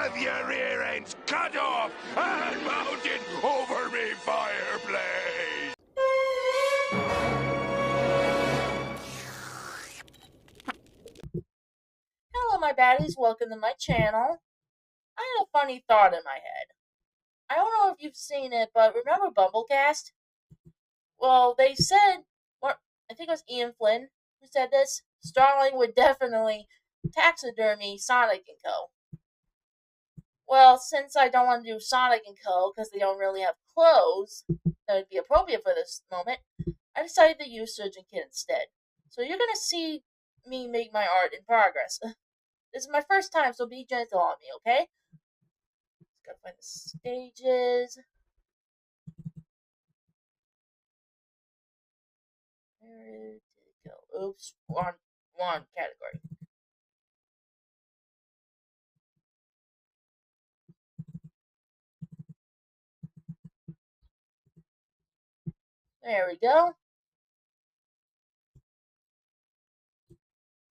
have your ear ends cut off and mounted over me fireplace. Hello, my baddies. Welcome to my channel. I had a funny thought in my head. I don't know if you've seen it, but remember Bumblecast? Well, they said, I think it was Ian Flynn who said this. Starline would definitely taxidermy Sonic and Co. Well, since I don't want to do Sonic and Co. because they don't really have clothes that would be appropriate for this moment, I decided to use Surgeon Kid instead. So you're going to see me make my art in progress. This is my first time, so be gentle on me, okay? Just gotta find the stages. Where did it go? Oops, wrong category. There we go.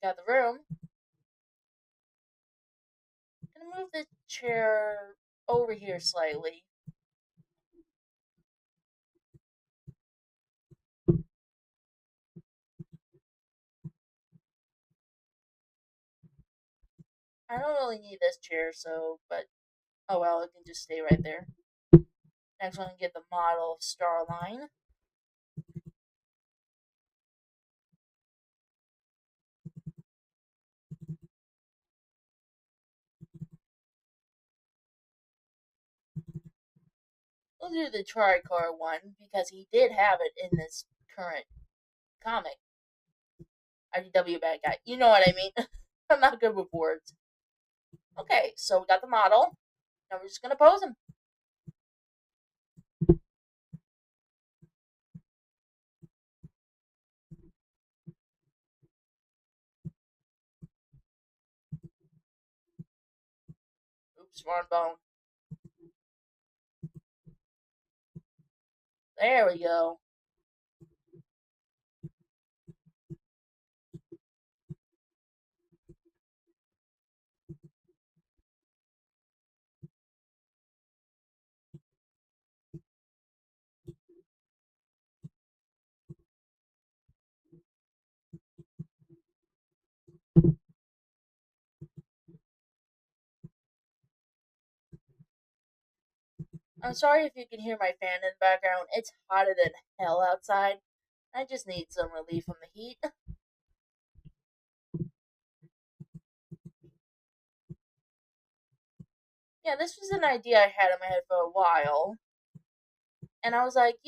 Got the room. I'm gonna move the chair over here slightly. I don't really need this chair, but oh well, it can just stay right there. Next one, get the model of Starline. We'll do the tricolor one because he did have it in this current comic. IDW bad guy. You know what I mean. I'm not good with words. Okay, so we got the model. Now we're just gonna pose him. Oops, wrong bone. There we go. I'm sorry if you can hear my fan in the background. It's hotter than hell outside. I just need some relief from the heat. Yeah, this was an idea I had in my head for a while. And I was like,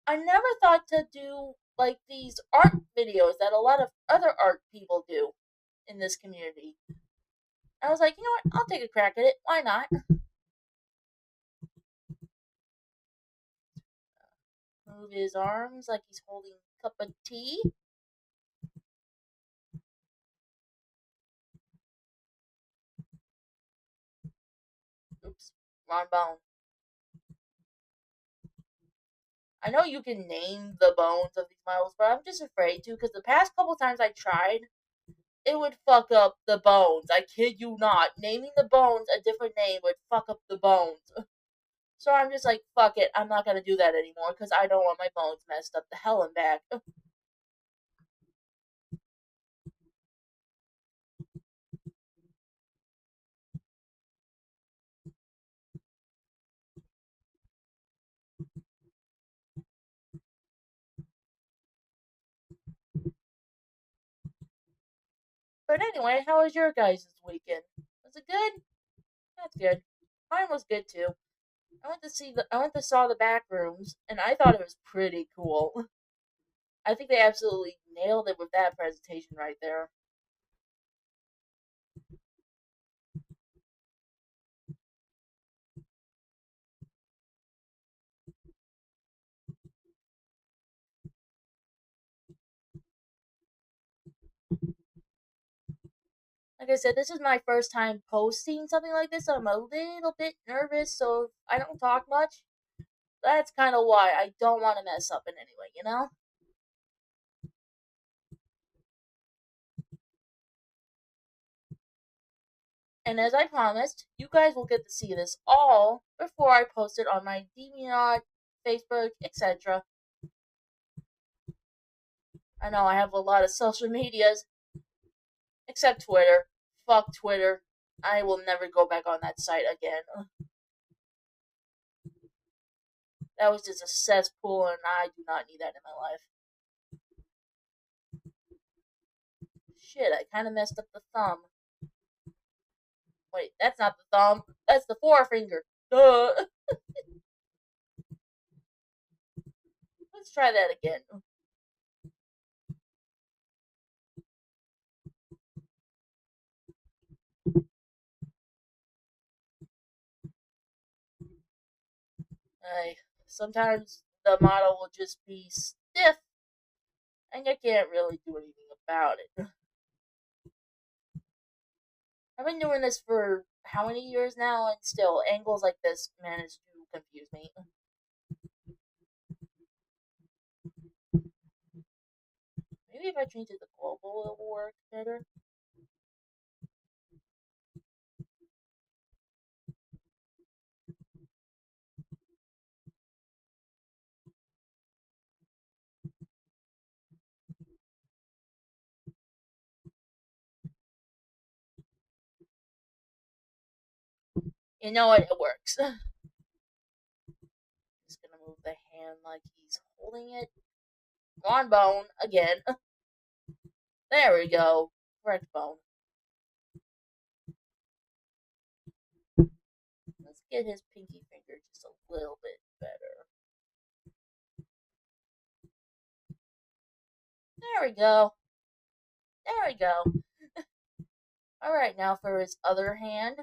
I never thought to do like these art videos that a lot of other art people do in this community. I was like, you know what? I'll take a crack at it. Why not? Move his arms like he's holding a cup of tea. Oops, wrong bone. I know you can name the bones of these models, but I'm just afraid to because the past couple times I tried, it would fuck up the bones. I kid you not. Naming the bones a different name would fuck up the bones. So I'm just like, fuck it. I'm not gonna do that anymore because I don't want my bones messed up the hell and back. But anyway, how was your guys' weekend? Was it good? That's good. Mine was good too. I went to saw the back rooms, and I thought it was pretty cool. I think they absolutely nailed it with that presentation right there. Like I said, this is my first time posting something like this, so I'm a little bit nervous, so I don't talk much. That's kind of why I don't want to mess up in any way, you know? And as I promised, you guys will get to see this all before I post it on my DeviantArt, Facebook, etc. I know I have a lot of social medias, except Twitter. Fuck Twitter. I will never go back on that site again. That was just a cesspool, and I do not need that in my life. Shit, I kind of messed up the thumb. Wait, that's not the thumb. That's the forefinger. Duh. Let's try that again. Sometimes the model will just be stiff, and you can't really do anything about it. I've been doing this for how many years now, and still, angles like this manage to confuse me. Maybe if I change it to global, it will work better. You know what? It works. Just gonna move the hand like he's holding it. On bone again. There we go. Correct bone. Let's get his pinky finger just a little bit better. There we go. There we go. Alright, now for his other hand.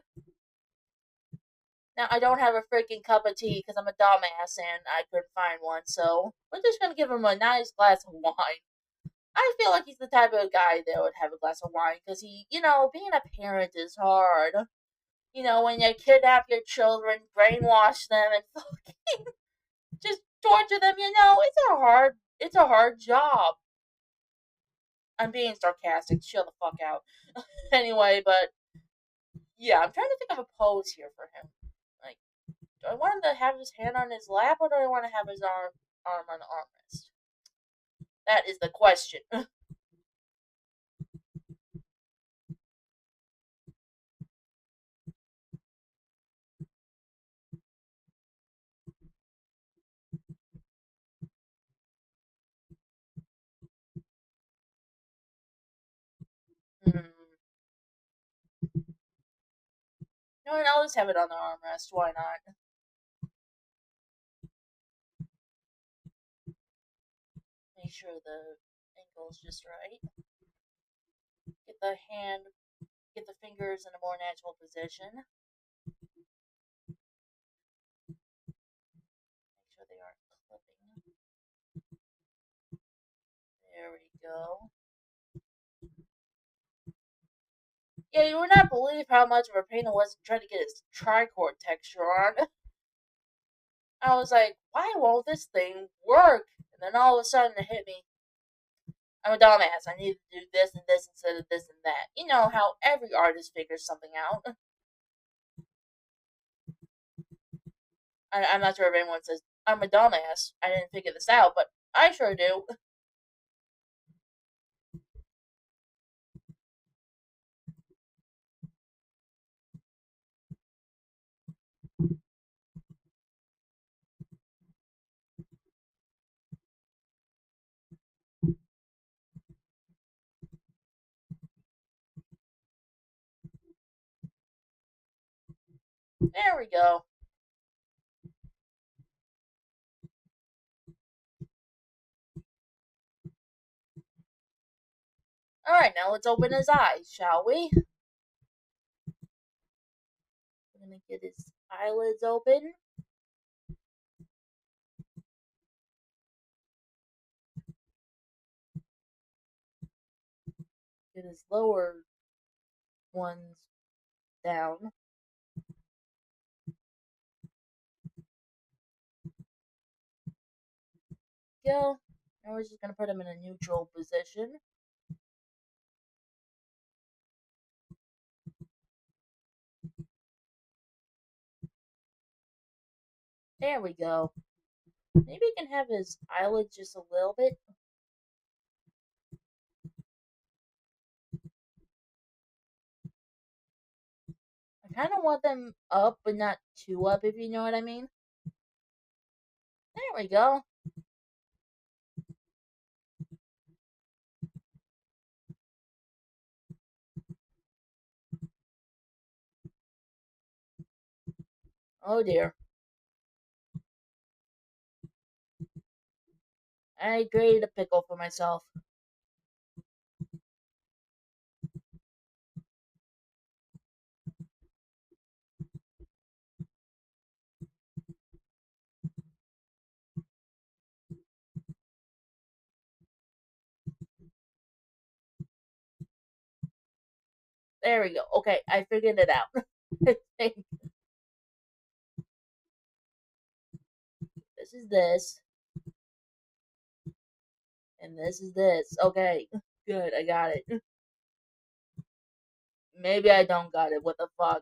Now, I don't have a freaking cup of tea because I'm a dumbass and I couldn't find one, so we're just gonna give him a nice glass of wine. I feel like he's the type of guy that would have a glass of wine because being a parent is hard. When you kidnap your children, brainwash them, and fucking just torture them, it's a hard job. I'm being sarcastic, chill the fuck out. Anyway, but yeah, I'm trying to think of a pose here for him. Like, do I want him to have his hand on his lap, or do I want to have his arm on the armrest? That is the question. No, and I'll just have it on the armrest. Why not? Make sure the angle's just right. Get the hand, get the fingers in a more natural position. Make sure they aren't clipping. There we go. Yeah, you would not believe how much of a pain it was trying to get his tricord texture on. I was like, why won't this thing work? And then all of a sudden it hit me. I'm a dumbass. I need to do this and this instead of this and that. You know how every artist figures something out. I'm not sure if anyone says, I'm a dumbass. I didn't figure this out, but I sure do. There we go. Alright, now let's open his eyes, shall we? We're gonna get his eyelids open. Get his lower ones down. Go. And we're just gonna put him in a neutral position. There we go. Maybe we can have his eyelids just a little bit. I kind of want them up, but not too up, if you know what I mean. There we go. Oh dear. I grated a pickle for myself. There we go. Okay, I figured it out. This is this. And this is this. Okay. Good, I got it. Maybe I don't got it. What the fuck?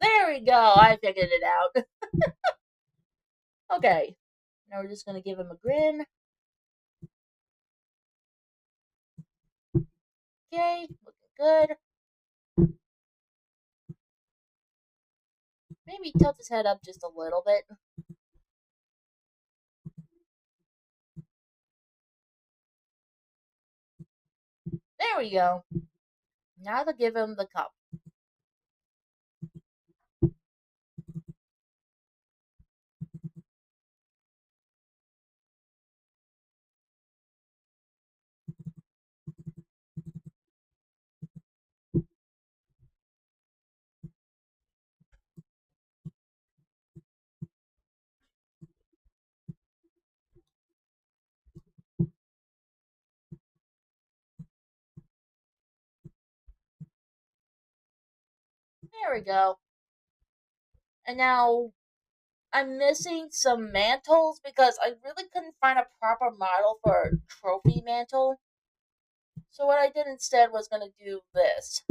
There we go. I figured it out. Okay. Now we're just gonna give him a grin. Okay, looking good. Maybe tilt his head up just a little bit. There we go. Now to give him the cup. There we go. And now I'm missing some mantles because I really couldn't find a proper model for a trophy mantle. So what I did instead was gonna do this.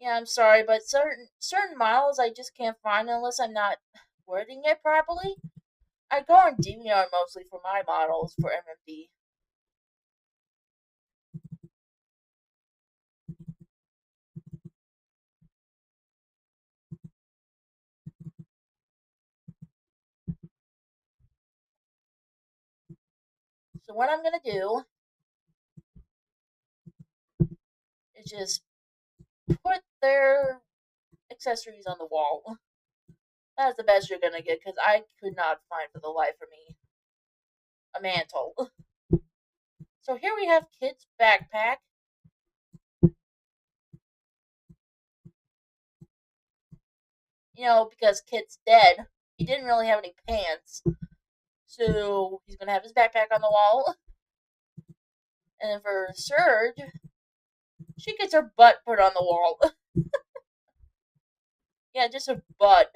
Yeah, I'm sorry, but certain models I just can't find unless I'm not wording it properly. I go on DeviantArt mostly for my models for MMD. So what I'm gonna do is just put their accessories on the wall. That's the best you're gonna get because I could not find for the life of me a mantle. So here we have Kid's backpack. You know, because Kid's dead, he didn't really have any pants. So he's gonna have his backpack on the wall. And then for Surge, she gets her butt put on the wall. Yeah, just her butt.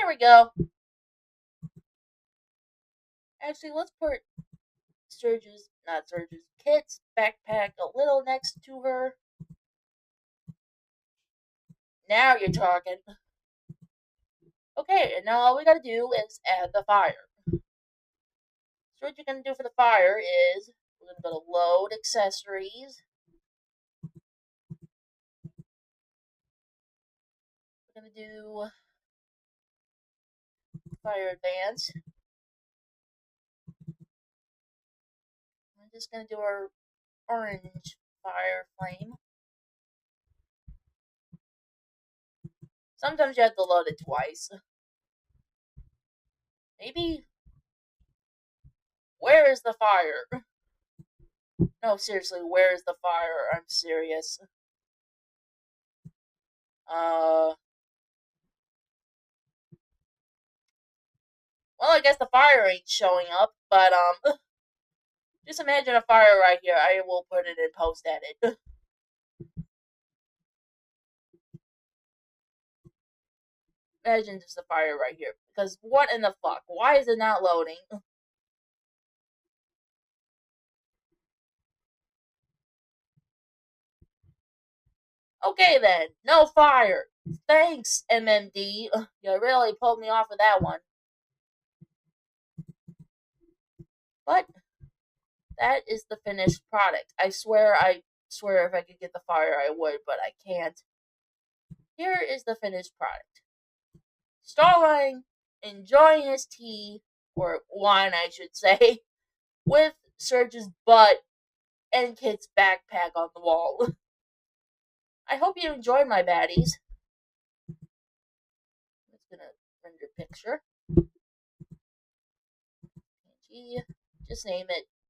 There we go. Actually, let's put Kit's backpack a little next to her. Now you're talking. Okay, and now all we gotta do is add the fire. So what you're gonna do for the fire is we're gonna go to load accessories. We're gonna do fire advance. I'm just gonna do our orange fire flame. Sometimes you have to load it twice. Maybe. Where is the fire? No, seriously, where is the fire? I'm serious. Well, I guess the fire ain't showing up, but, just imagine a fire right here. I will put it in post edit. Imagine just a fire right here. Because what in the fuck? Why is it not loading? Okay then, no fire. Thanks, MMD. You really pulled me off of that one. But that is the finished product. I swear if I could get the fire I would, but I can't. Here is the finished product. Starline enjoying his tea, or wine I should say, with Serge's butt and Kit's backpack on the wall. I hope you enjoyed my baddies. I'm just gonna render picture. Just name it